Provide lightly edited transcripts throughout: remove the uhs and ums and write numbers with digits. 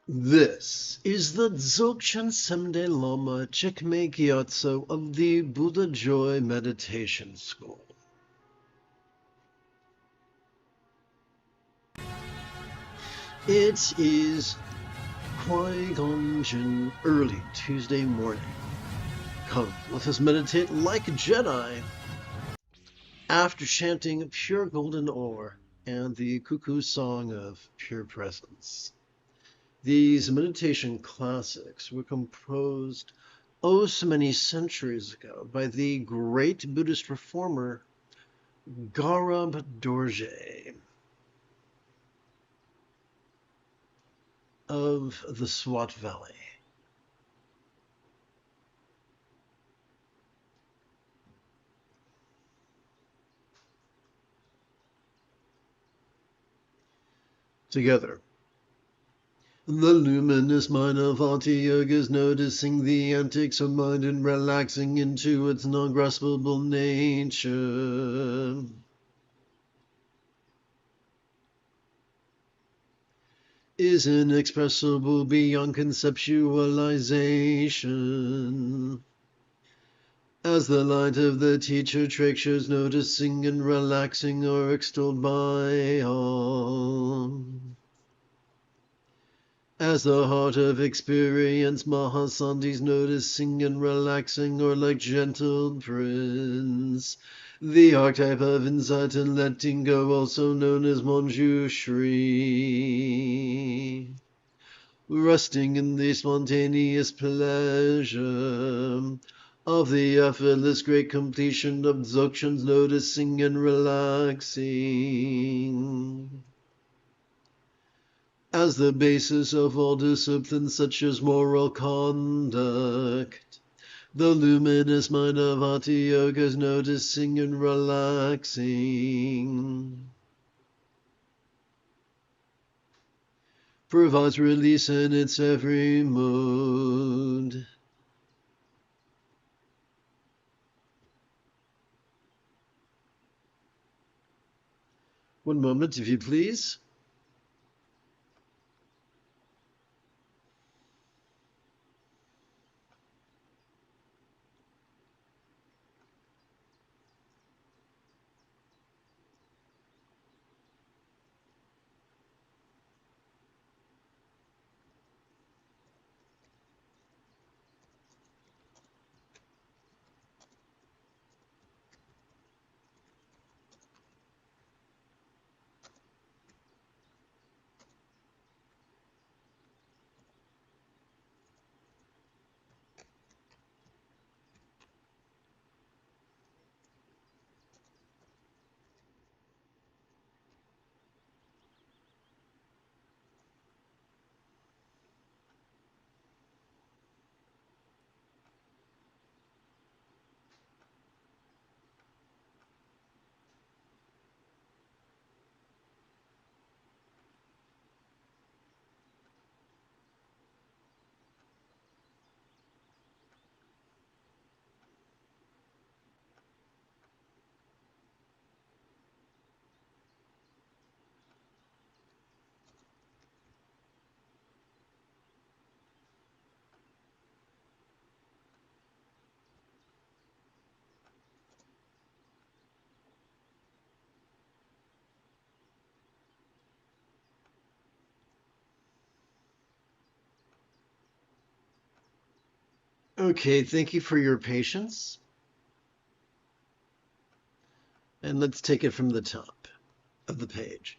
This is the Dzogchen 7-day Lama Jigme Gyatso of the Buddha Joy Meditation School. It is Qui-Gon early Tuesday morning. Come, let us meditate like Jedi. After chanting Pure Golden Ore and the Cuckoo Song of Pure Presence. These meditation classics were composed so many centuries ago by the great Buddhist reformer Garab Dorje of the Swat Valley. Together. The luminous mind of Hatha Yoga is noticing the antics of mind and relaxing into its non-graspable nature. Is inexpressible beyond conceptualization. As the light of the teacher treasures noticing and relaxing are extolled by all. As the heart of experience, Mahasandhis noticing and relaxing are like gentle prince. The archetype of insight and letting go, also known as Manjushri. Resting in the spontaneous pleasure of the effortless great completion of Dzogchen's noticing and relaxing. As the basis of all disciplines such as moral conduct, the luminous mind of Hatha Yoga is noticing and relaxing. Provides release in its every mode. One moment, if you please. Okay, thank you for your patience. And let's take it from the top of the page.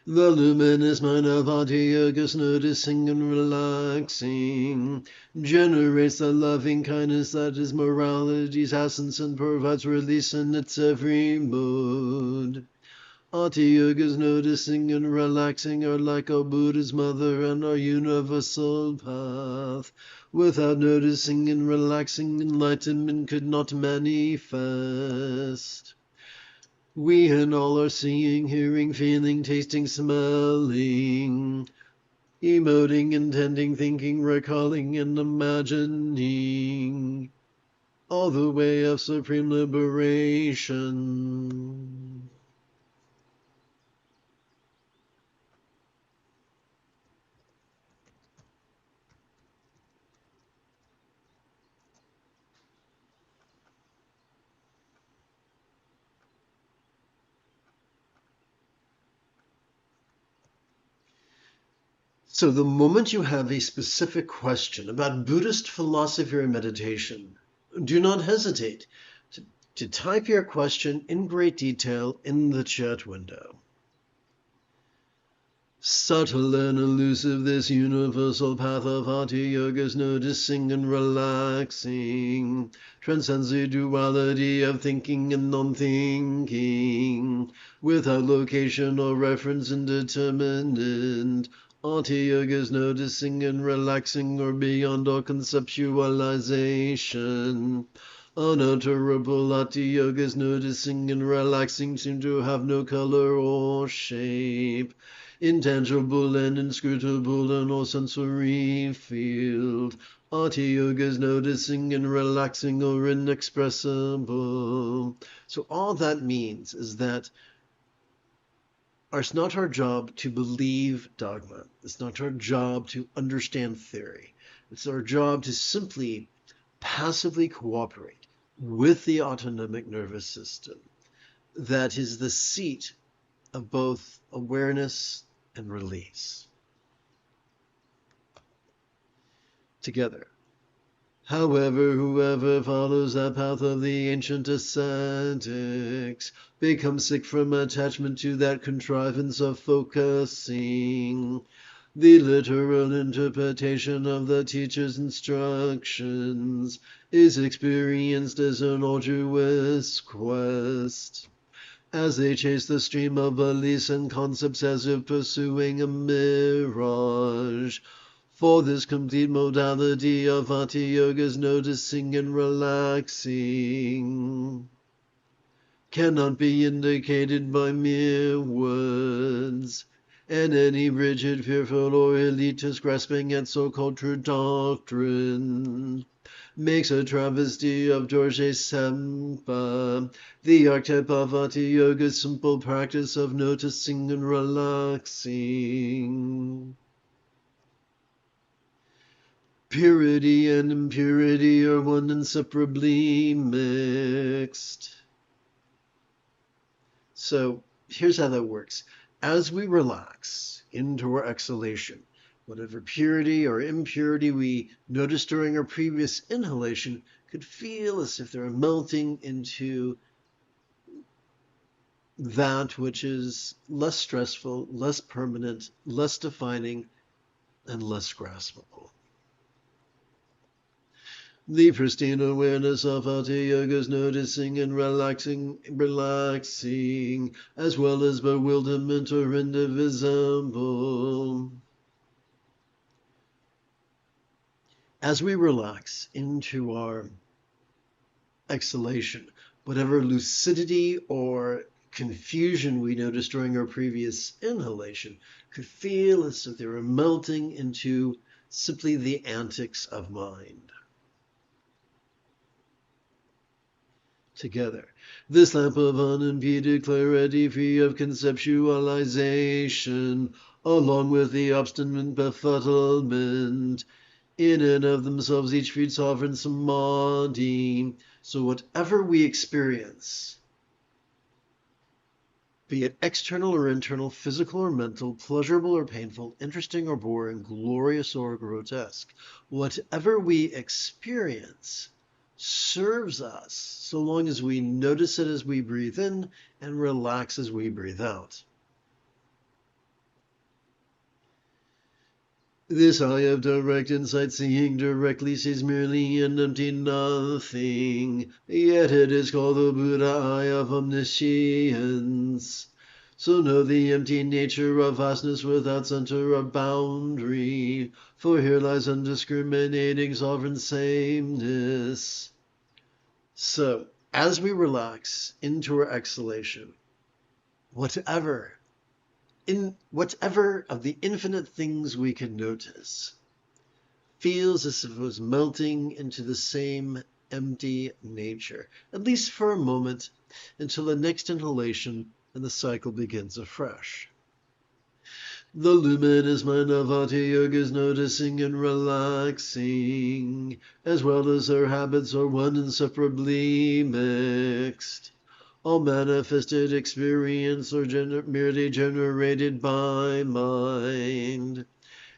The luminous mind of Hatha Yoga is noticing and relaxing, generates the loving kindness that is morality's essence and provides release in its every mode. Hatha Yoga is noticing and relaxing are like our Buddha's mother and our universal path. Without noticing and relaxing, enlightenment could not manifest. We and all are seeing, hearing, feeling, tasting, smelling, emoting, intending, thinking, recalling, and imagining, all the way of supreme liberation. So the moment you have a specific question about Buddhist philosophy or meditation, do not hesitate to type your question in great detail in the chat window. Subtle and elusive, this universal path of Hatha Yoga's noticing and relaxing transcends the duality of thinking and non-thinking, without location or reference indeterminate. Hatha Yoga's noticing and relaxing are beyond all conceptualization. Unutterable Hatha Yoga's noticing and relaxing seem to have no color or shape, intangible and inscrutable in all sensory field. Hatha Yoga's noticing and relaxing are inexpressible. So all that means is that it's not our job to believe dogma. It's not our job to understand theory. It's our job to simply passively cooperate with the autonomic nervous system that is the seat of both awareness and release. Together. However, whoever follows that path of the ancient ascetics becomes sick from attachment to that contrivance of focusing. The literal interpretation of the teacher's instructions is experienced as an arduous quest, as they chase the stream of beliefs and concepts as if pursuing a mirage. For this complete modality of Hatha Yoga's noticing and relaxing cannot be indicated by mere words, and any rigid, fearful, or elitist grasping at so-called true doctrine makes a travesty of Dorje Sempa, the archetype of Hatha Yoga's simple practice of noticing and relaxing. Purity and impurity are one inseparably mixed. So here's how that works. As we relax into our exhalation, whatever purity or impurity we noticed during our previous inhalation could feel as if they're melting into that which is less stressful, less permanent, less defining, and less graspable. The pristine awareness of Hatha Yoga's noticing and relaxing, as well as bewilderment are indivisible. As we relax into our exhalation, whatever lucidity or confusion we noticed during our previous inhalation could feel as if they were melting into simply the antics of mind. Together, this lamp of unimpeded clarity, free of conceptualization, along with the obstinate befuddlement, in and of themselves each freed sovereign samadhi. So whatever we experience, be it external or internal, physical or mental, pleasurable or painful, interesting or boring, glorious or grotesque, whatever we experience serves us so long as we notice it as we breathe in and relax as we breathe out. This eye of direct insight, seeing directly, sees merely an empty nothing, yet it is called the Buddha eye of omniscience. So know the empty nature of vastness without center or boundary, for here lies undiscriminating sovereign sameness. So, as we relax into our exhalation, whatever of the infinite things we can notice feels as if it was melting into the same empty nature, at least for a moment, until the next inhalation and the cycle begins afresh. The luminous mind of Hatha Yoga is noticing and relaxing, as well as her habits are one inseparably mixed. All manifested experience are merely generated by mind,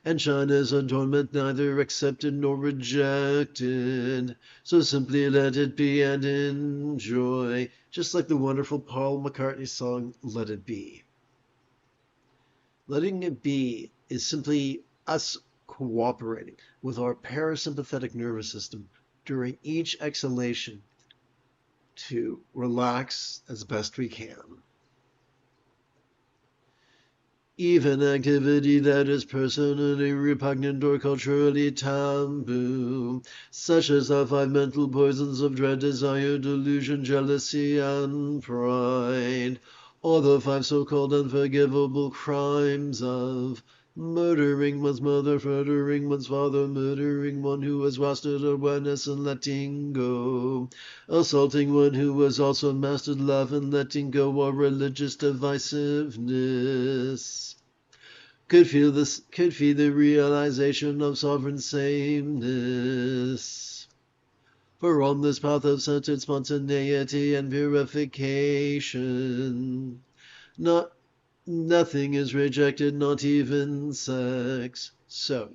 and shine as a torment neither accepted nor rejected. So simply let it be and enjoy, just like the wonderful Paul McCartney song, Let It Be. Letting it be is simply us cooperating with our parasympathetic nervous system during each exhalation to relax as best we can. Even activity that is personally repugnant or culturally taboo, such as the 5 mental poisons of dread, desire, delusion, jealousy, and pride, or the 5 so-called unforgivable crimes of murdering one's mother, murdering one's father, murdering one who has mastered awareness and letting go, assaulting one who has also mastered love and letting go, or religious divisiveness. Could feed the realization of sovereign sameness. For on this path of centered spontaneity and purification, nothing is rejected, not even sex. So,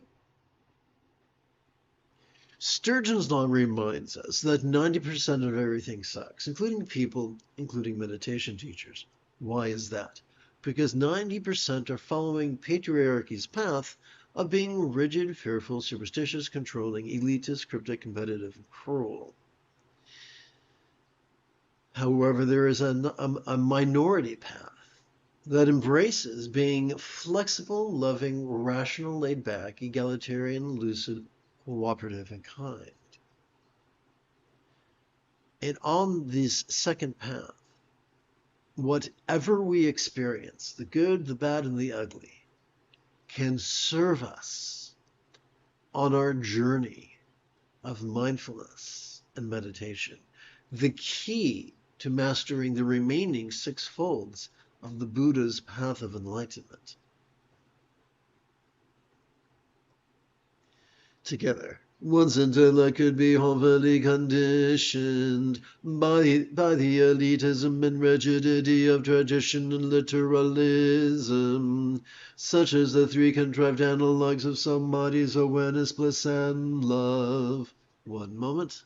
Sturgeon's Law reminds us that 90% of everything sucks, including people, including meditation teachers. Why is that? Because 90% are following patriarchy's path of being rigid, fearful, superstitious, controlling, elitist, cryptic, competitive, and cruel. However, there is a minority path that embraces being flexible, loving, rational, laid-back, egalitarian, lucid, cooperative, and kind. And on this second path, whatever we experience, the good, the bad, and the ugly, can serve us on our journey of mindfulness and meditation. The key to mastering the remaining 6 folds of the Buddha's path of enlightenment. Together, one's intellect could be overly conditioned by the elitism and rigidity of tradition and literalism, such as the 3 contrived analogues of somebody's awareness, bliss, and love. One moment.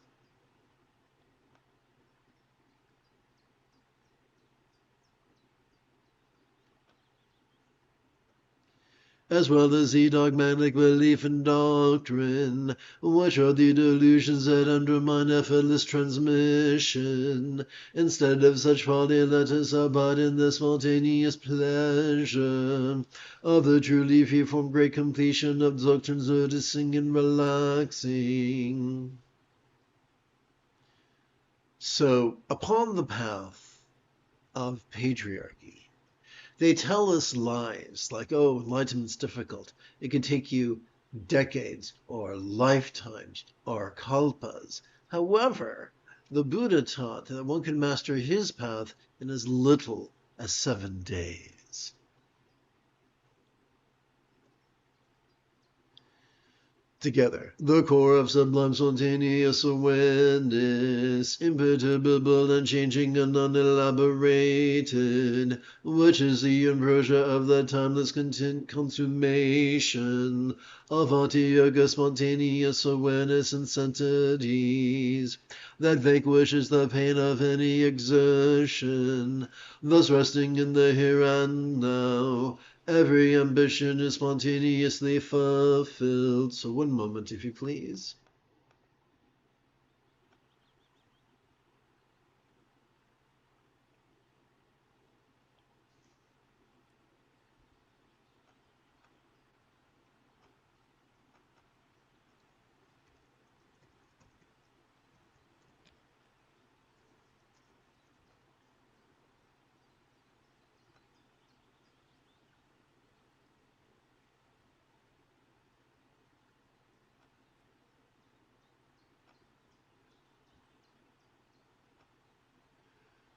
As well as the dogmatic belief and doctrine, which are the delusions that undermine effortless transmission. Instead of such folly, let us abide in the spontaneous pleasure of the truly free-form great completion of Dzogchen noticing and relaxing. So, upon the path of patriarchy, they tell us lies like, oh, enlightenment's difficult. It can take you decades or lifetimes or kalpas. However, the Buddha taught that one can master his path in as little as 7 days. Together, the core of sublime spontaneous awareness, imperturbable, unchanging, and unelaborated, which is the ambrosia of the timeless consummation of Ati-yoga spontaneous awareness and centered ease, that vanquishes the pain of any exertion, thus resting in the here and now. Every ambition is spontaneously fulfilled. So one moment, if you please.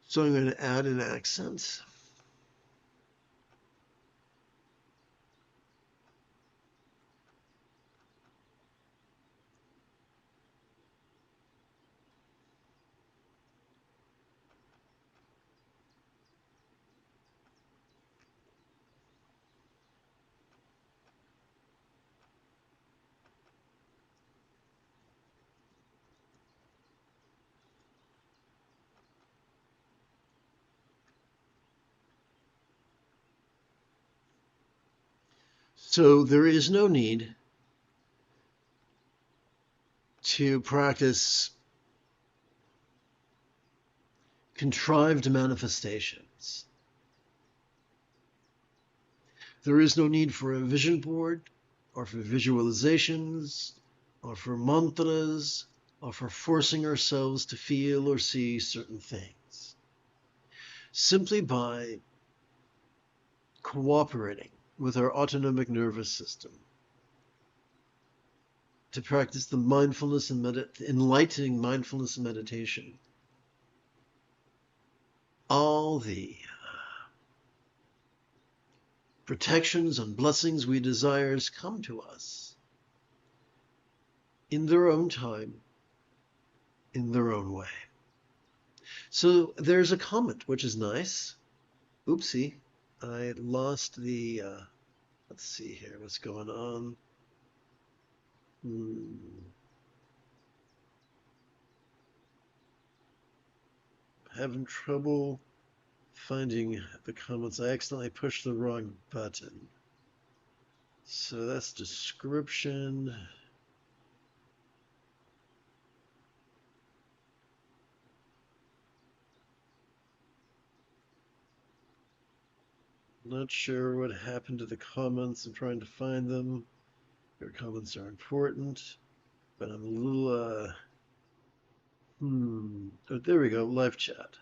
So I'm going to add an accent. So there is no need to practice contrived manifestations. There is no need for a vision board, or for visualizations, or for mantras, or for forcing ourselves to feel or see certain things. Simply by cooperating with our autonomic nervous system to practice the mindfulness and enlightening mindfulness and meditation, all the protections and blessings we desire come to us in their own time, in their own way. So there's a comment, which is nice. Oopsie, I lost the, let's see here, what's going on? Having trouble finding the comments. I accidentally pushed the wrong button. So that's description. Not sure what happened to the comments. I'm trying to find them. Your comments are important, but I'm a little, Oh, there we go, live chat.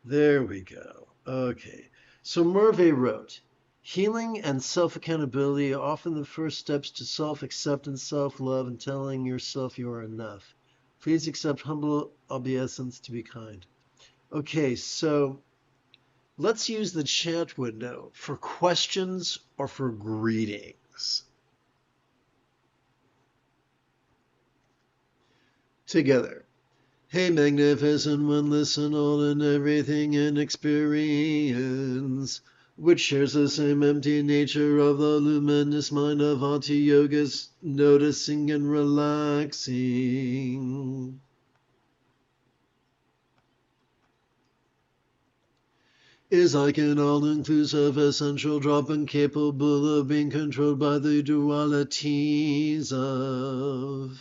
There we go. Okay. So Merve wrote, healing and self-accountability are often the first steps to self-acceptance, self-love, and telling yourself you are enough. Please accept humble obeisance to be kind. Okay, so let's use the chat window for questions or for greetings. Together. Hey, magnificent one, listen all and everything in experience, which shares the same empty nature of the luminous mind of Ati Yogas, noticing and relaxing. Is like an all-inclusive essential drop and capable of being controlled by the dualities of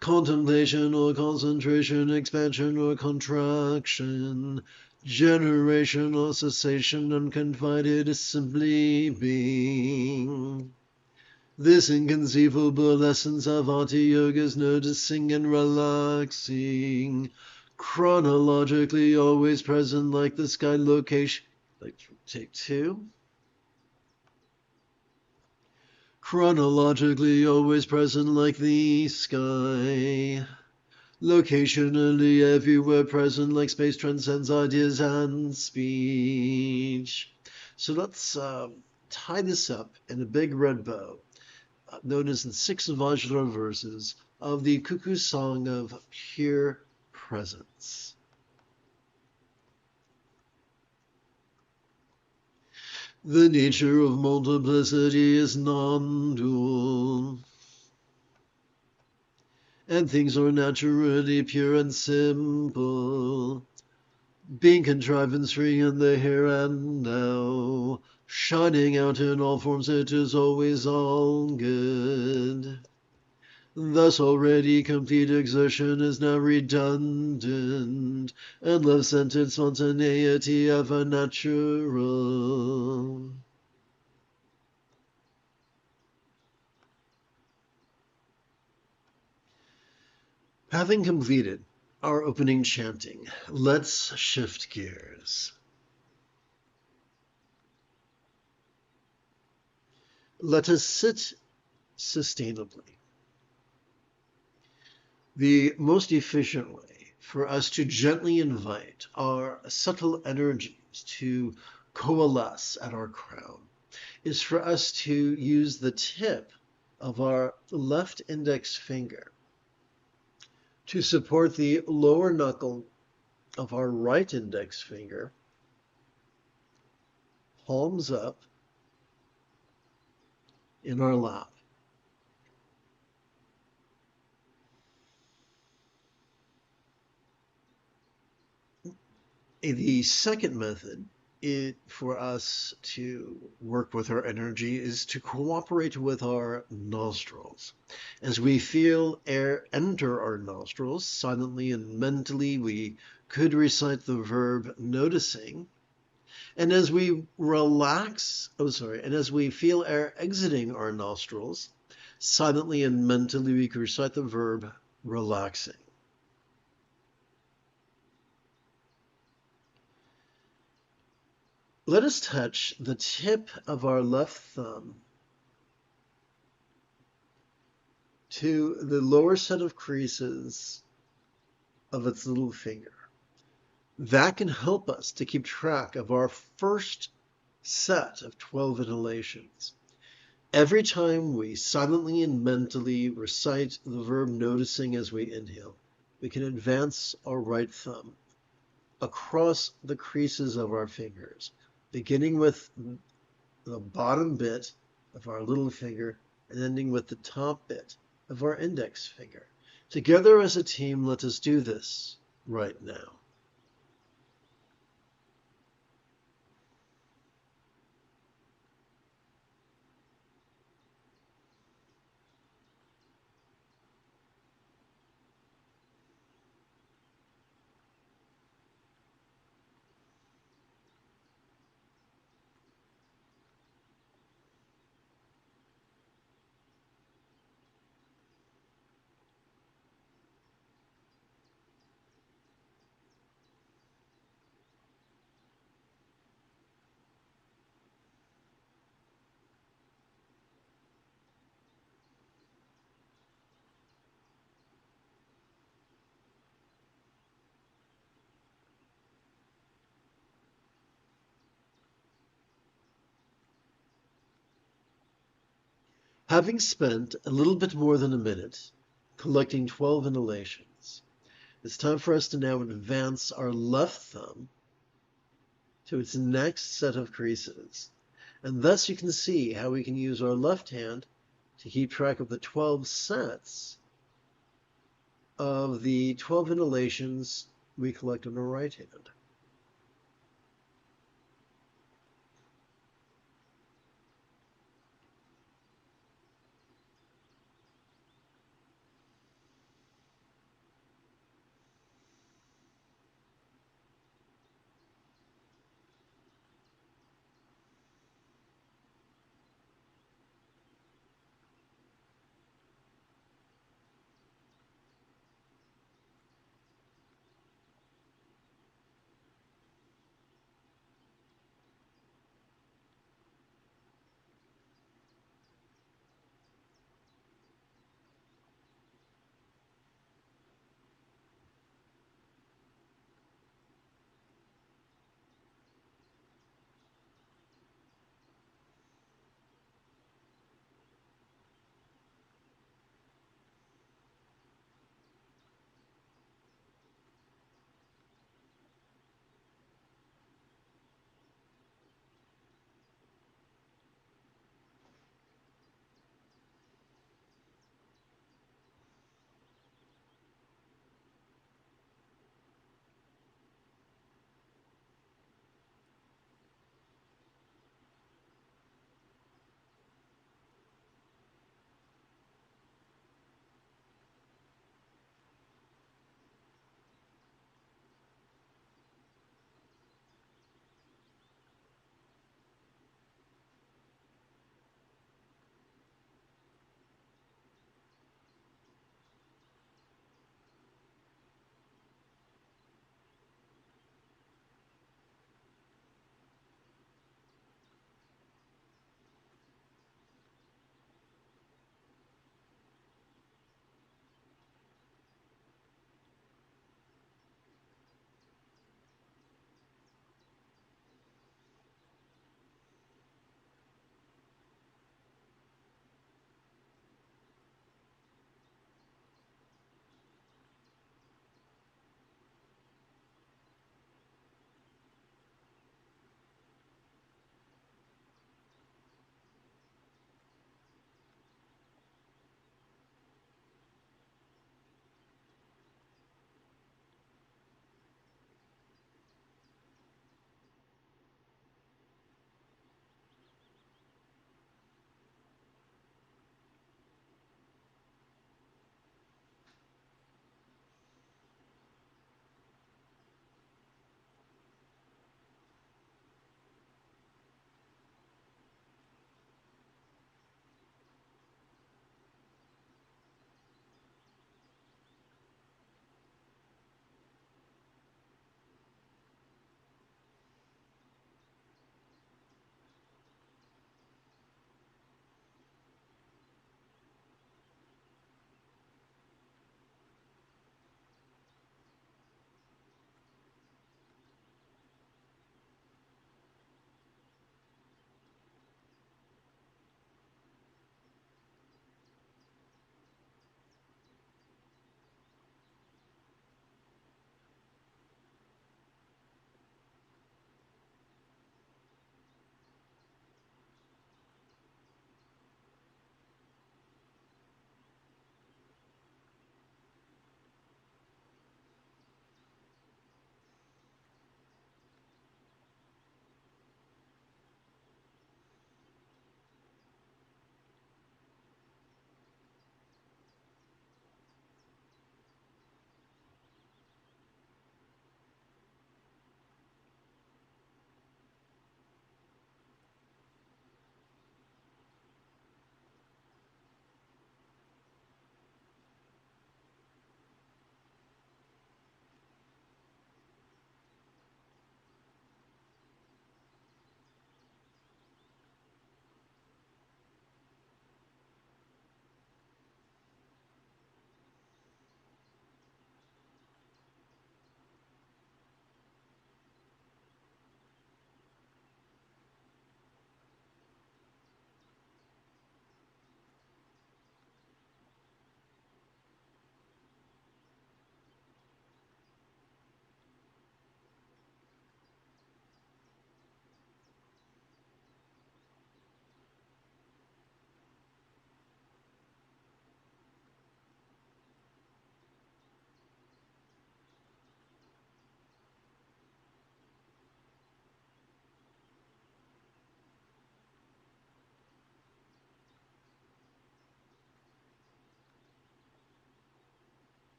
contemplation or concentration, expansion or contraction, generation or cessation, unconfined is simply being. This inconceivable essence of Ati Yoga is noticing and relaxing, chronologically always present like the sky location. Take two. Chronologically always present like the sky. Locationally everywhere present like space transcends ideas and speech. So let's tie this up in a big red bow, known as the 6 Vajra verses of the Cuckoo Song of Pure Presence. The nature of multiplicity is non-dual, and things are naturally pure and simple, being contrivance-free in the here and now, shining out in all forms, it is always all good. Thus already complete exertion is now redundant, and love-centered spontaneity ever natural. Having completed our opening chanting, let's shift gears. Let us sit sustainably. The most efficient way for us to gently invite our subtle energies to coalesce at our crown is for us to use the tip of our left index finger to support the lower knuckle of our right index finger, palms up in our lap. The second method for us to work with our energy is to cooperate with our nostrils. As we feel air enter our nostrils, silently and mentally, we could recite the verb noticing. And as we and as we feel air exiting our nostrils, silently and mentally, we could recite the verb relaxing. Let us touch the tip of our left thumb to the lower set of creases of its little finger. That can help us to keep track of our first set of 12 inhalations. Every time we silently and mentally recite the verb noticing as we inhale, we can advance our right thumb across the creases of our fingers, beginning with the bottom bit of our little finger and ending with the top bit of our index finger. Together as a team, let us do this right now. Having spent a little bit more than a minute collecting 12 inhalations, it's time for us to now advance our left thumb to its next set of creases. And thus you can see how we can use our left hand to keep track of the 12 sets of the 12 inhalations we collect on our right hand.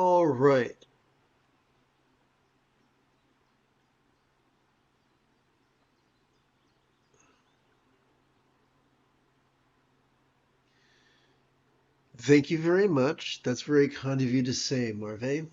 All right. Thank you very much. That's very kind of you to say, Marve.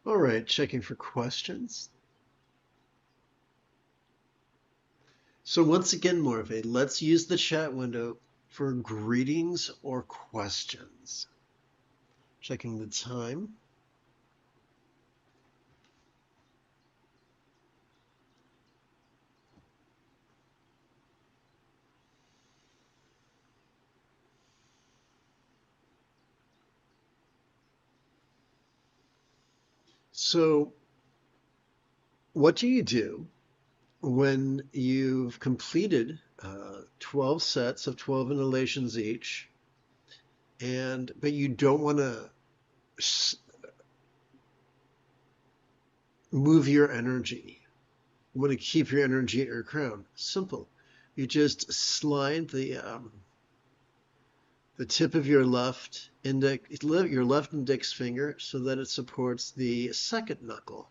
All right, checking for questions. So once again, Morve, let's use the chat window for greetings or questions. Checking the time. So what do you do when you've completed 12 sets of 12 inhalations each, but you don't want to move your energy? You want to keep your energy at your crown. Simple. You just slide the tip of your left index finger so that it supports the second knuckle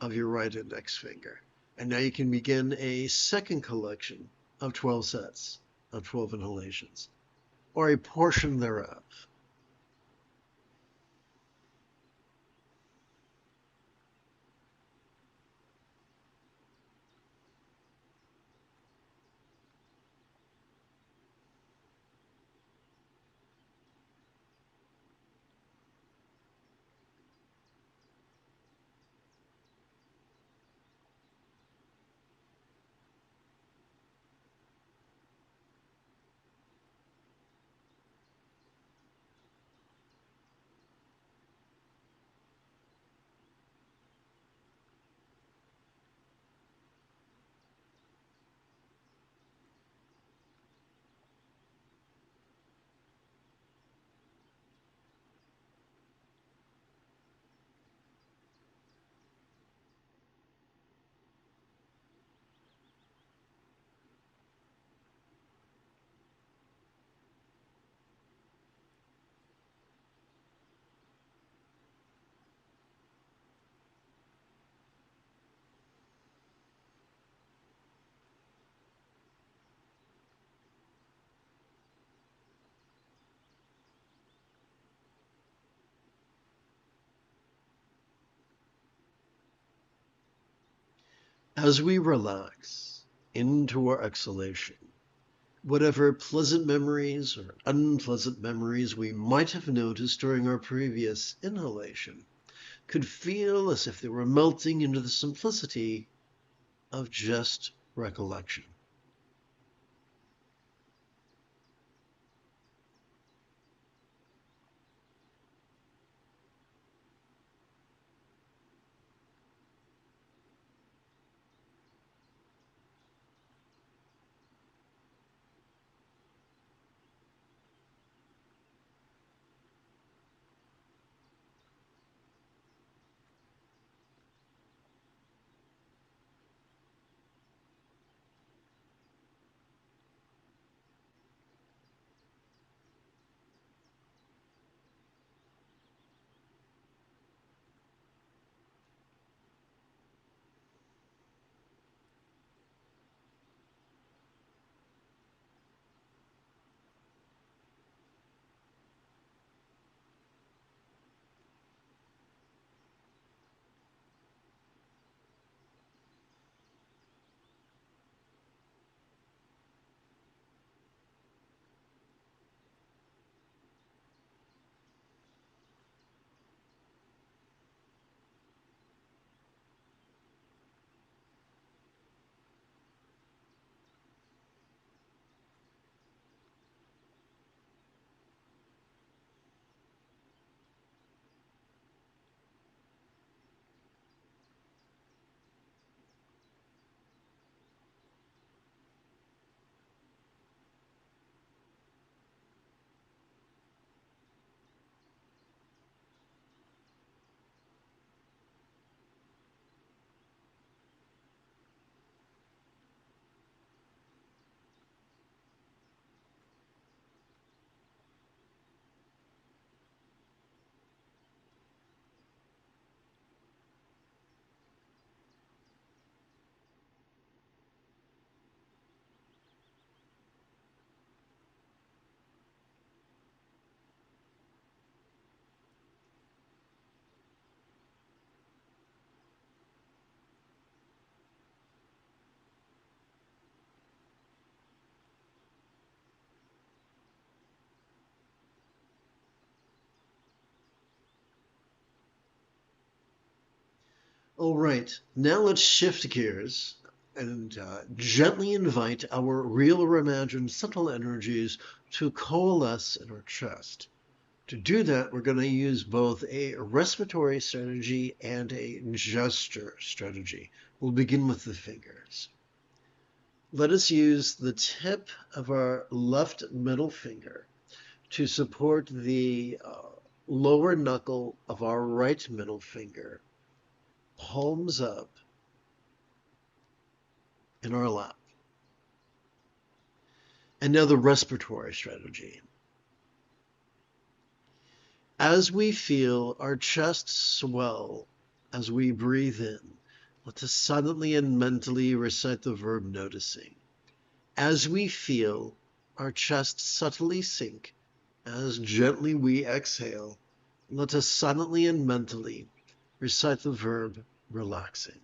of your right index finger. And now you can begin a second collection of 12 sets of 12 inhalations, or a portion thereof. As we relax into our exhalation, whatever pleasant memories or unpleasant memories we might have noticed during our previous inhalation could feel as if they were melting into the simplicity of just recollection. All right, now let's shift gears and gently invite our real or imagined subtle energies to coalesce in our chest. To do that, we're going to use both a respiratory strategy and a gesture strategy. We'll begin with the fingers. Let us use the tip of our left middle finger to support the lower knuckle of our right middle finger, palms up in our lap. And now the respiratory strategy. As we feel our chest swell as we breathe in, let us silently and mentally recite the verb noticing. As we feel our chest subtly sink, as gently we exhale, let us silently and mentally recite the verb relaxing.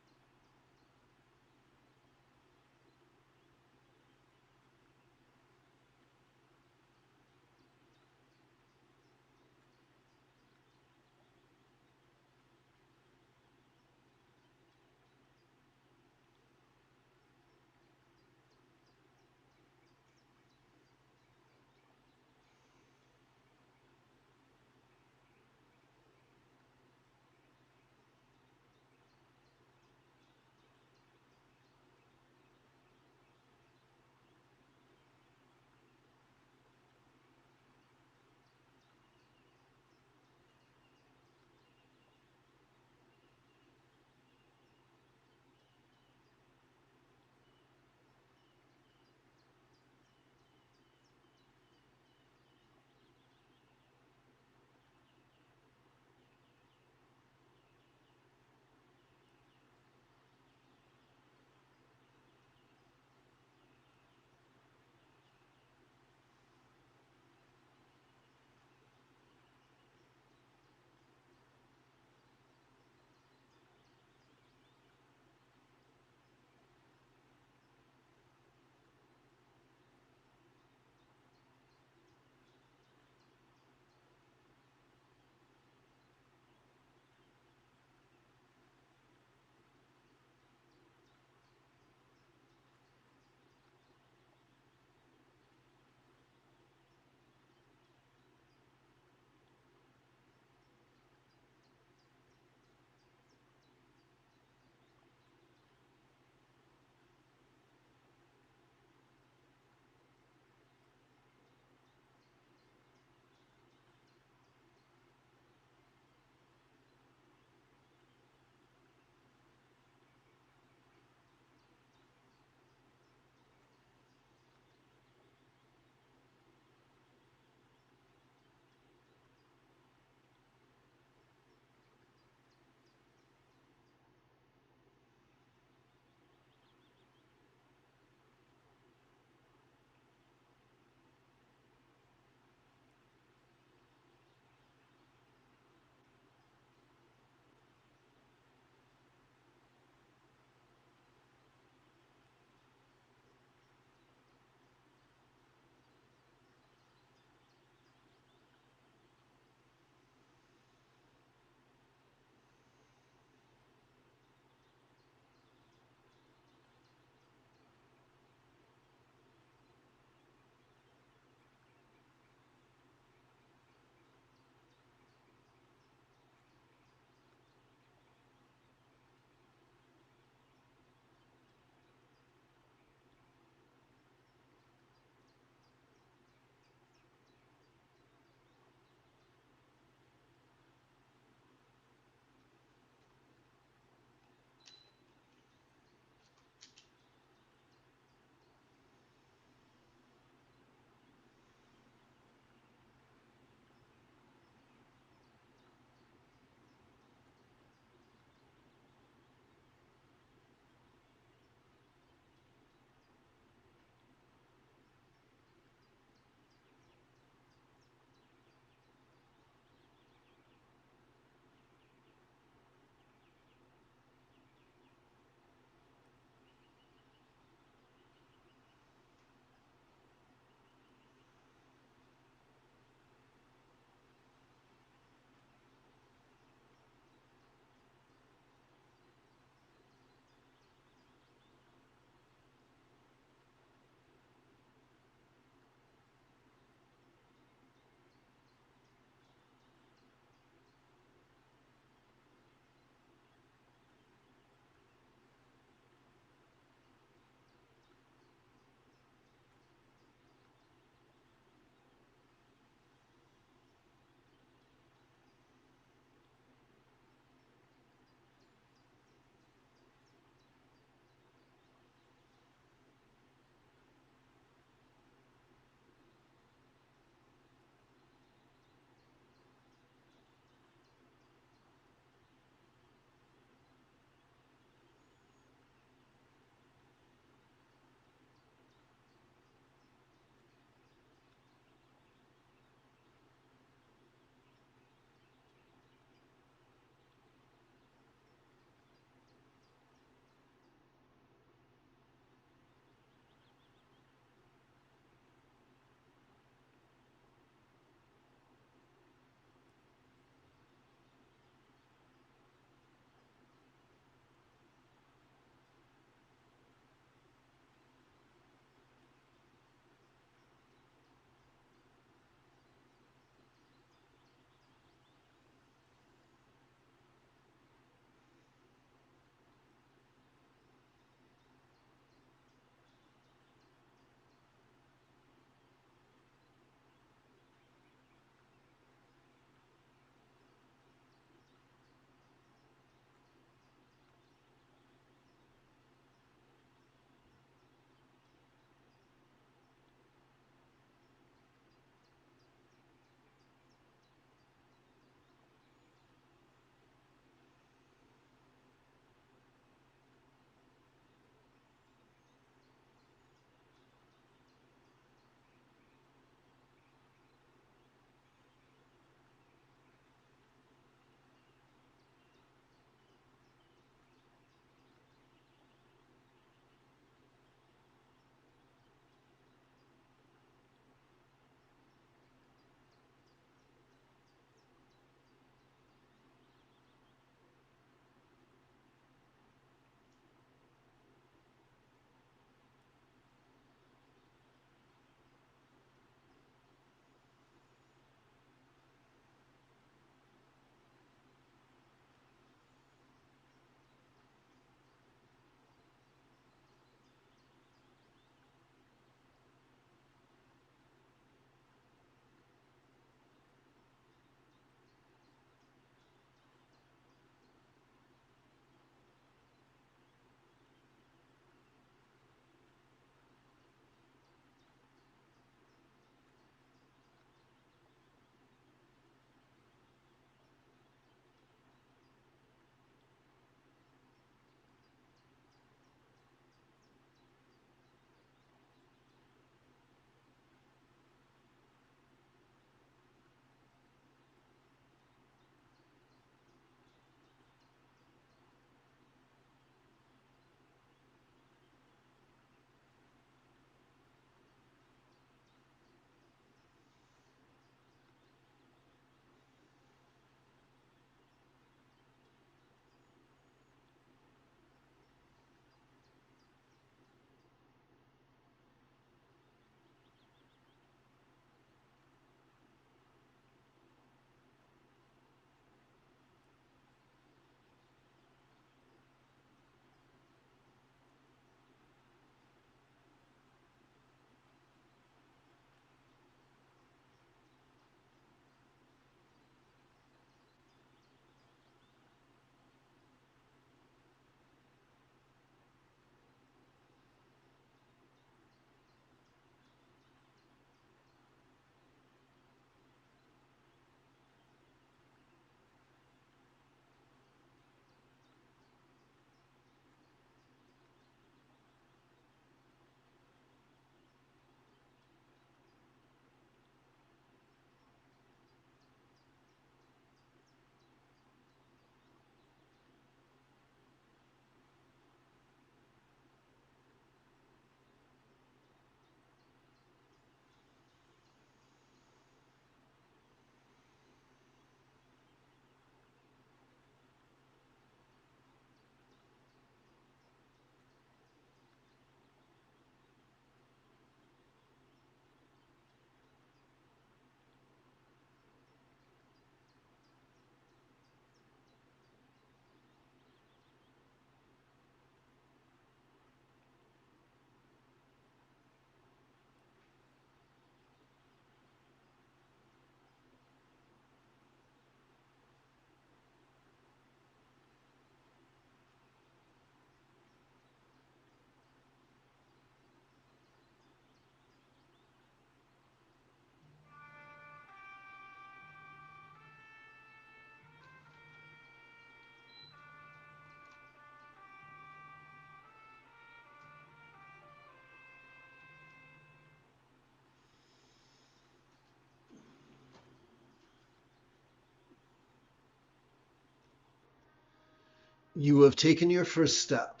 You have taken your first step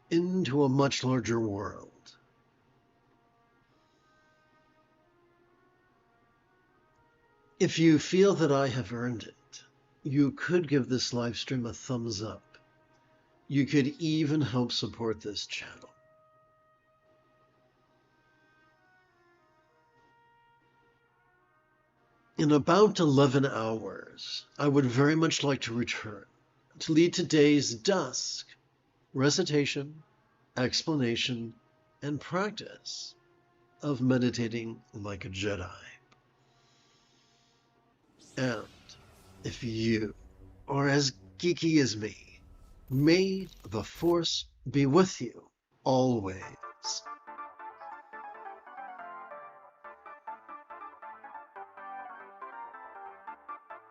into a much larger world. If you feel that I have earned it, you could give this live stream a thumbs up. You could even help support this channel. In about 11 hours, I would very much like to return to lead today's dusk recitation, explanation, and practice of meditating like a Jedi. And if you are as geeky as me, may the Force be with you always.